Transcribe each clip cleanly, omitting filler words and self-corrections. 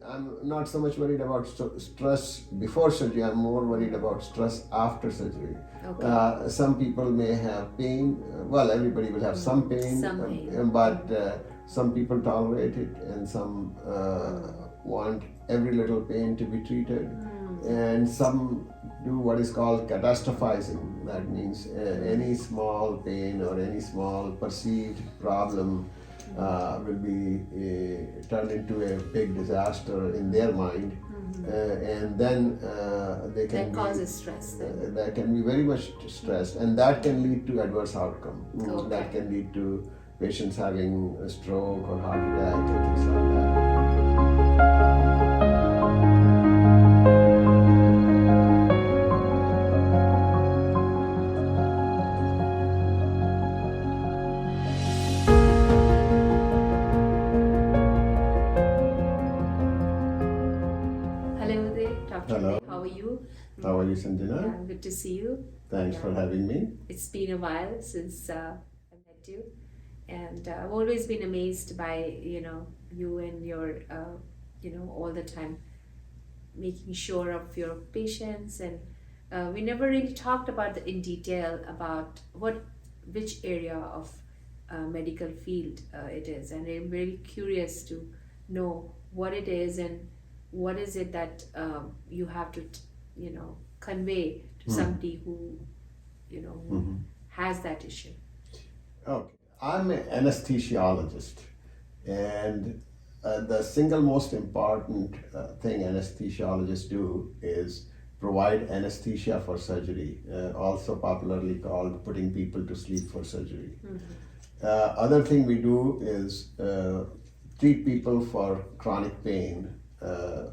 I'm not so much worried about stress before surgery. I'm more worried about stress after surgery. Okay. Some people may have pain. Well, everybody will have some pain, Some pain. but some people tolerate it, and some want every little pain to be treated, and some do what is called catastrophizing. That means any small pain or any small perceived problem will be turned into a big disaster in their mind, and then they can That causes stress then. that can be very much stressed, and that can lead to adverse outcome. Okay. That can lead to patients having a stroke or heart attack and things like that. Hello Uday, Dr. Hello. Uday, how are you? How are you, Sanjana? Yeah, good to see you. Thanks for having me. It's been a while since I met you, and I've always been amazed by you and your all the time making sure of your patients, and we never really talked about in detail about which area of medical field it is, and I'm very curious to know what it is and what is it that you have to convey to somebody who has that issue. Okay, I'm an anesthesiologist, and the single most important thing anesthesiologists do is provide anesthesia for surgery, also popularly called putting people to sleep for surgery. Other thing we do is treat people for chronic pain.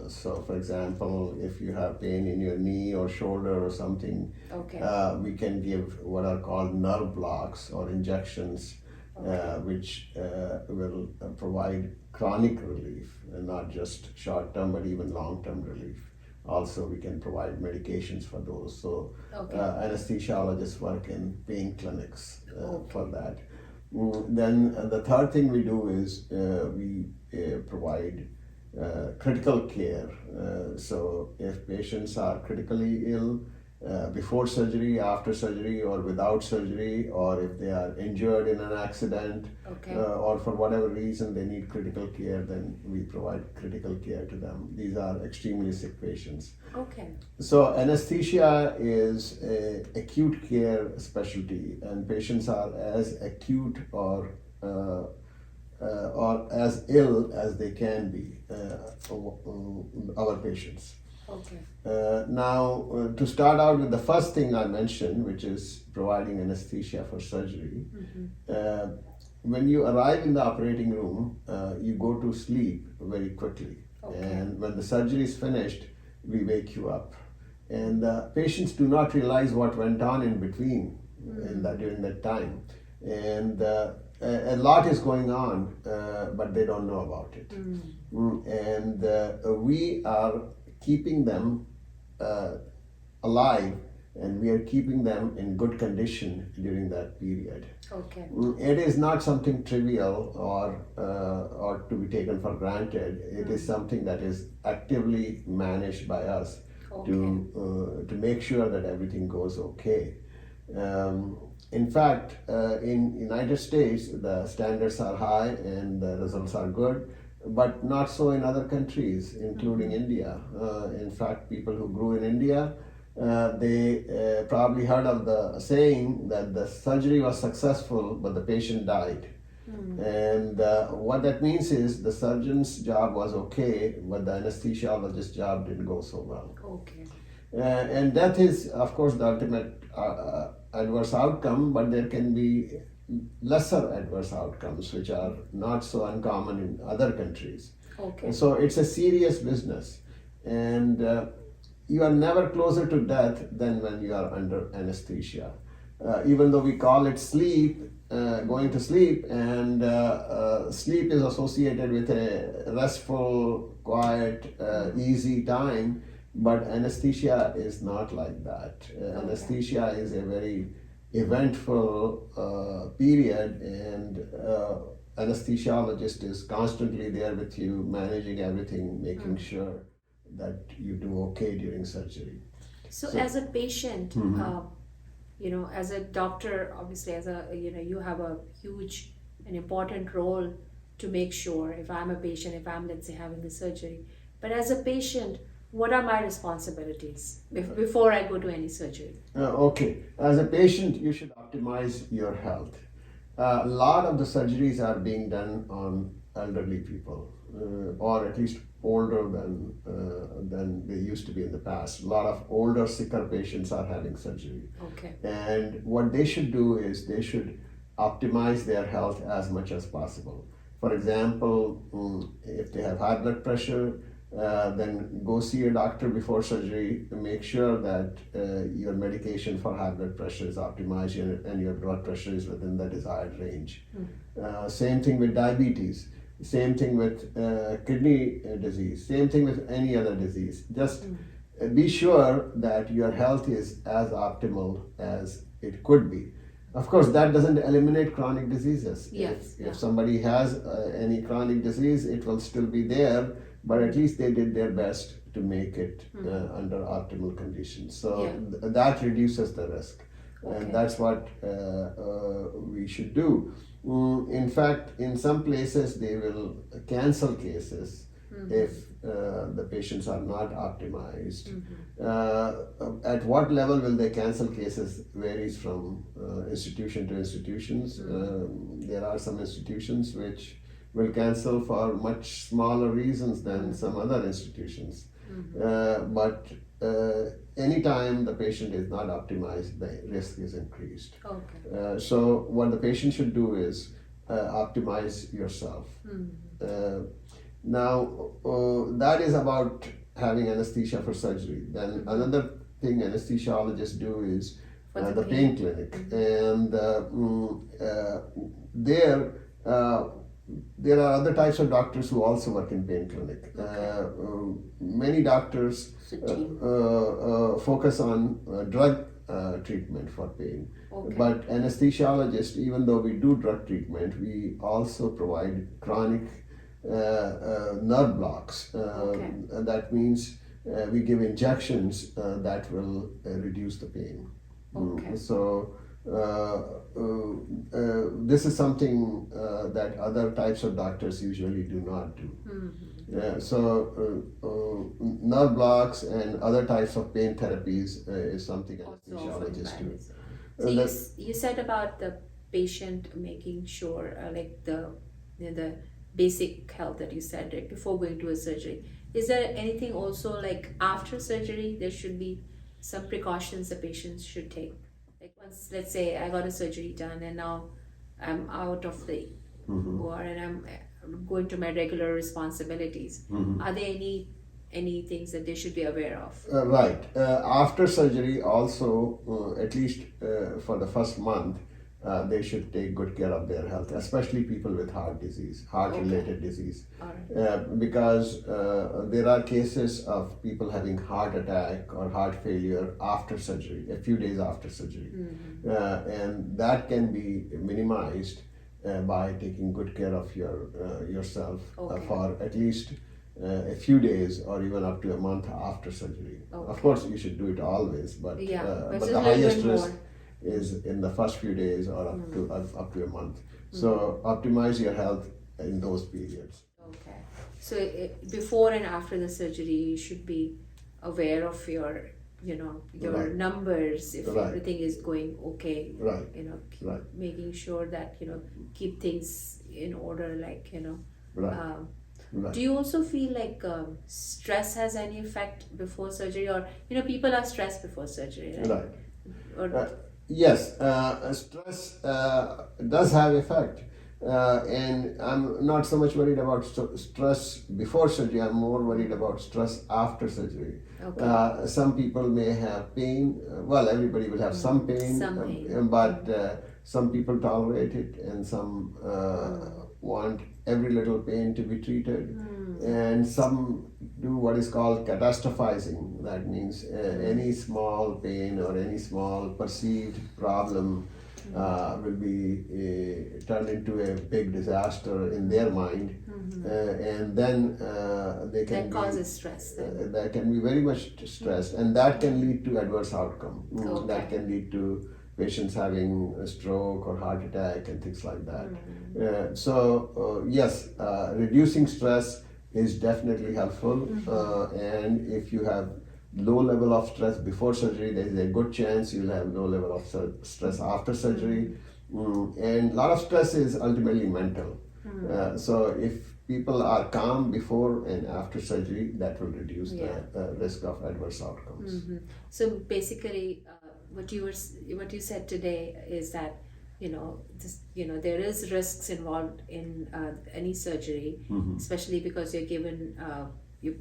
So, for example, if you have pain in your knee or shoulder or something, Okay. we can give what are called nerve blocks or injections, which will provide chronic relief, and not just short-term but even long-term relief. Also, we can provide medications for those. So, Okay. anesthesiologists work in pain clinics for that. Then the third thing we do is we provide critical care. So if patients are critically ill before surgery, after surgery, or without surgery, or if they are injured in an accident, Okay. or for whatever reason they need critical care, then we provide critical care to them. These are extremely sick patients. Okay. So anesthesia is an acute care specialty, and patients are as acute or as ill as they can be, our patients. Okay. Now, to start out with the first thing I mentioned, which is providing anesthesia for surgery, when you arrive in the operating room, you go to sleep very quickly. Okay. And when the surgery is finished, we wake you up. And the patients do not realize what went on in between during that time. And a lot is going on, but they don't know about it. And we are keeping them alive, and we are keeping them in good condition during that period. Okay. It is not something trivial or to be taken for granted. It is something that is actively managed by us to make sure that everything goes okay. In fact, in United States, the standards are high and the results are good, but not so in other countries, including India. In fact, people who grew in India, they probably heard of the saying that the surgery was successful, but the patient died. And what that means is the surgeon's job was okay, but the anesthesiologist's job didn't go so well. Okay. And death is, of course, the ultimate adverse outcome, but there can be lesser adverse outcomes which are not so uncommon in other countries. Okay. So it's a serious business, and you are never closer to death than when you are under anesthesia. Even though we call it sleep, going to sleep, and sleep is associated with a restful, quiet, easy time, but anesthesia is not like that. Anesthesia is a very eventful period, and anesthesiologist is constantly there with you, managing everything, making sure that you do okay during surgery. So, So- as a patient, Mhm. as a doctor, obviously, you have a huge and important role to make sure if I'm a patient, if I'm, let's say, having the surgery. But as a patient, what are my responsibilities before I go to any surgery? Okay, as a patient, you should optimize your health. A lot of the surgeries are being done on elderly people, or at least older than they used to be in the past. A lot of older, sicker patients are having surgery. Okay. And what they should do is they should optimize their health as much as possible. For example, if they have high blood pressure, then go see a doctor before surgery to make sure that your medication for high blood pressure is optimized and your blood pressure is within the desired range. Same thing with diabetes, same thing with kidney disease, same thing with any other disease. Just be sure that your health is as optimal as it could be. Of course, that doesn't eliminate chronic diseases. Yes, If yeah. somebody has any chronic disease, it will still be there, but at least they did their best to make it under optimal conditions. So Yeah. that reduces the risk. Okay. And that's what we should do. In fact, in some places, they will cancel cases if the patients are not optimized. At what level will they cancel cases varies from institution to institutions. There are some institutions which will cancel for much smaller reasons than some other institutions. But anytime the patient is not optimized, the risk is increased. Okay. So what the patient should do is optimize yourself. Now, that is about having anesthesia for surgery. Then another thing anesthesiologists do is For the the pain. pain clinic, and there there are other types of doctors who also work in pain clinic. Many doctors focus on drug treatment for pain. Okay. But anesthesiologists, even though we do drug treatment, we also provide chronic nerve blocks. Okay. That means we give injections that will reduce the pain. Okay. So this is something that other types of doctors usually do not do. So nerve blocks and other types of pain therapies is something Also offered anesthesiologists by do. this. So you said about the patient making sure, like the basic health that you said, right, before going to a surgery. Is there anything also like after surgery? There should be some precautions the patients should take. Like once, let's say, I got a surgery done and now I'm out of the OR and I'm going to my regular responsibilities. Are there any things that they should be aware of? Right. After surgery, also, at least for the first month, they should take good care of their health, especially people with heart disease, heart-related disease. All right. Because there are cases of people having heart attack or heart failure after surgery, a few days after surgery. And that can be minimized by taking good care of yourself for at least a few days or even up to a month after surgery. Okay. Of course, you should do it always, but but the just a little highest bit risk more. is in the first few days or up to a month. So optimize your health in those periods. Okay. So before and after the surgery, you should be aware of your Right. numbers, if Right. everything is going okay. Right. Right. Making sure that keep things in order, like Right. Right. Do you also feel like stress has any effect before surgery, or people are stressed before surgery, right? Right. Or Yes, stress does have effect, and I'm not so much worried about stress before surgery. I'm more worried about stress after surgery. Okay. Some people may have pain. Well, everybody will have some pain, Some pain. but some people tolerate it, and some want every little pain to be treated, and some do what is called catastrophizing. That means any small pain or any small perceived problem will be turned into a big disaster in their mind, and then they can That causes stress then. that can be very much stressed, and that can lead to adverse outcome. Okay. That can lead to patients having a stroke or heart attack and things like that. Yes, reducing stress is definitely helpful, and if you have low level of stress before surgery, there is a good chance you'll have low level of stress after surgery. And a lot of stress is ultimately mental. So if people are calm before and after surgery, that will reduce the risk of adverse outcomes. So basically, what you said today is that there is risks involved in any surgery, especially because you're given you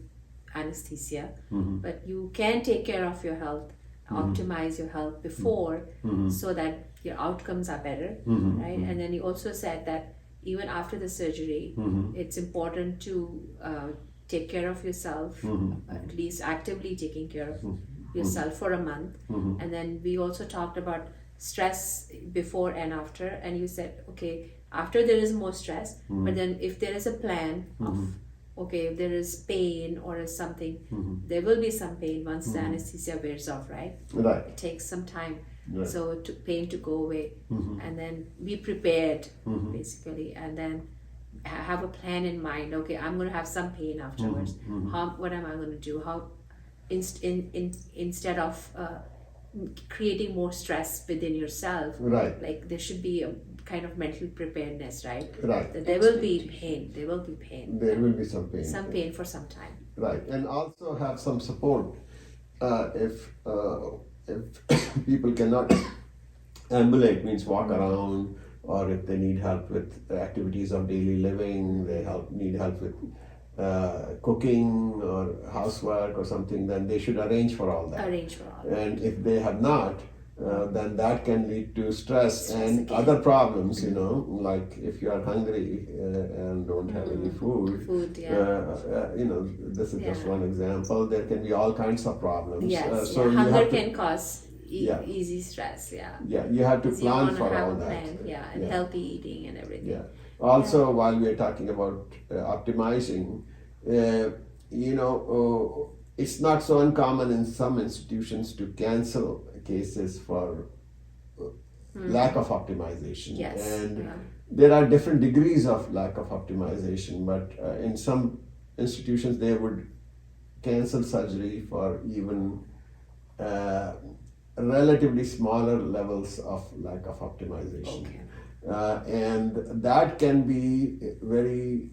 anesthesia, but you can take care of your health, optimize your health before, so that your outcomes are better, right? And then you also said that even after the surgery, it's important to take care of yourself, at least actively taking care of yourself for a month. And then we also talked about stress before and after, and you said, okay, after there is more stress, but then if there is a plan of, okay, if there is pain or something, there will be some pain once the anesthesia wears off, right? Right. It takes some time. Right. So pain to go away, and then be prepared, basically, and then have a plan in mind. Okay, I'm going to have some pain afterwards. What am I going to do? How instead of creating more stress within yourself, Right. like there should be a kind of mental preparedness, right? Right. That there will be pain. There will be pain. There will be some pain. Some pain for some time. Right, and also have some support if people cannot ambulate, means walk around, or if they need help with activities of daily living, they need help with cooking or housework or something, then they should arrange for all that. Arrange for all that. And if they have not, then that can lead to stress and again. other problems, like if you are hungry and don't have any food. Food, yeah. This is just one example. There can be all kinds of problems. Yes, So you hunger have to, can cause easy stress, yeah, you have to So you plan want to for have all a that. plan, and healthy eating and everything. Yeah. Also, while we are talking about optimizing, it's not so uncommon in some institutions to cancel cases for lack of optimization. Yes. And there are different degrees of lack of optimization, but in some institutions they would cancel surgery for even relatively smaller levels of lack of optimization. Okay. And that can be very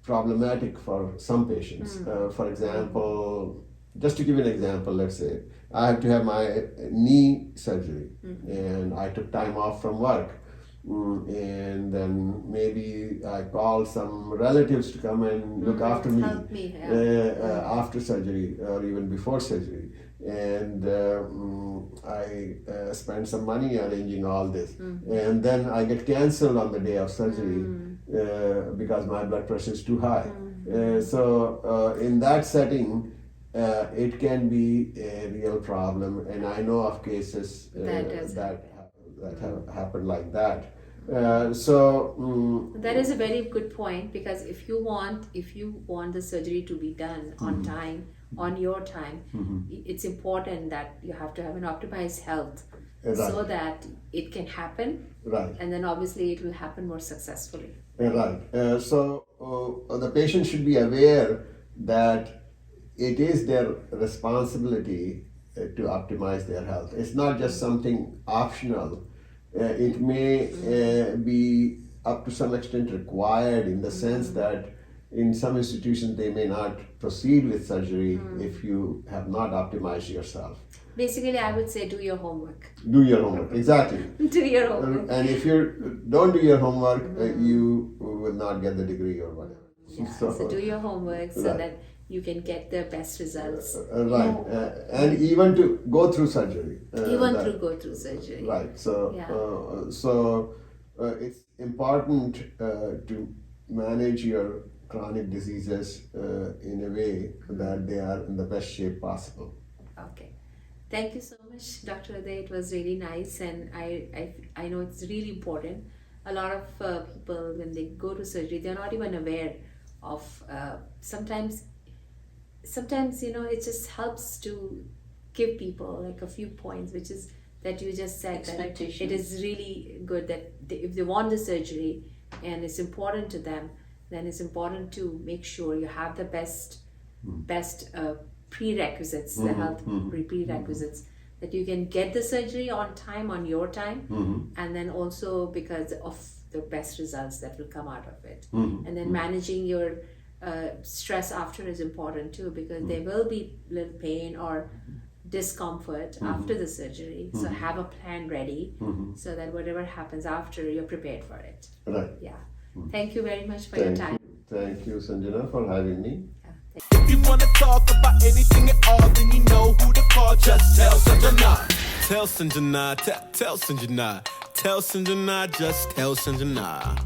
problematic for some patients. For example, just to give you an example, let's say I have to have my knee surgery and I took time off from work. And then maybe I call some relatives to come and look after me, help me, after surgery or even before surgery. And I spend some money arranging all this. And then I get cancelled on the day of surgery because my blood pressure is too high. So in that setting, it can be a real problem. And I know of cases that have happened like that. That is a very good point, because if you want the surgery to be done on time, on your time, it's important that you have to have an optimized health, so that it can happen, and then obviously it will happen more successfully. Right. So the patient should be aware that it is their responsibility to optimize their health. It's not just something optional. It may be up to some extent required, in the sense that in some institutions they may not proceed with surgery if you have not optimized yourself. Basically, I would say do your homework. Do your homework, exactly. Do your homework. And if you don't do your homework, you will not get the degree or whatever. Yeah. So do your homework so that you can get the best results. Right. And even to go through surgery. Go through surgery. Right. So it's important to manage your chronic diseases in a way that they are in the best shape possible. Okay. Thank you so much, Dr. Uday. It was really nice, and I know it's really important. A lot of people, when they go to surgery, they're not even aware of sometimes it just helps to give people like a few points, which is that you just said that it is really good that if they want the surgery and it's important to them, then it's important to make sure you have the best prerequisites, the health prerequisites, that you can get the surgery on time, on your time, and then also because of the best results that will come out of it. And then managing your stress after is important too, because there will be little pain or discomfort after the surgery. So have a plan ready so that whatever happens after, you're prepared for it. Right. Yeah. Thank you very much for your time. Thank you, Sanjana, for having me. If you wanna talk about anything at all, then you know who to call. Just tell Sanjana. Tell Sanjana, tell Sanjana. Tell Sanjana, just tell Sanjana.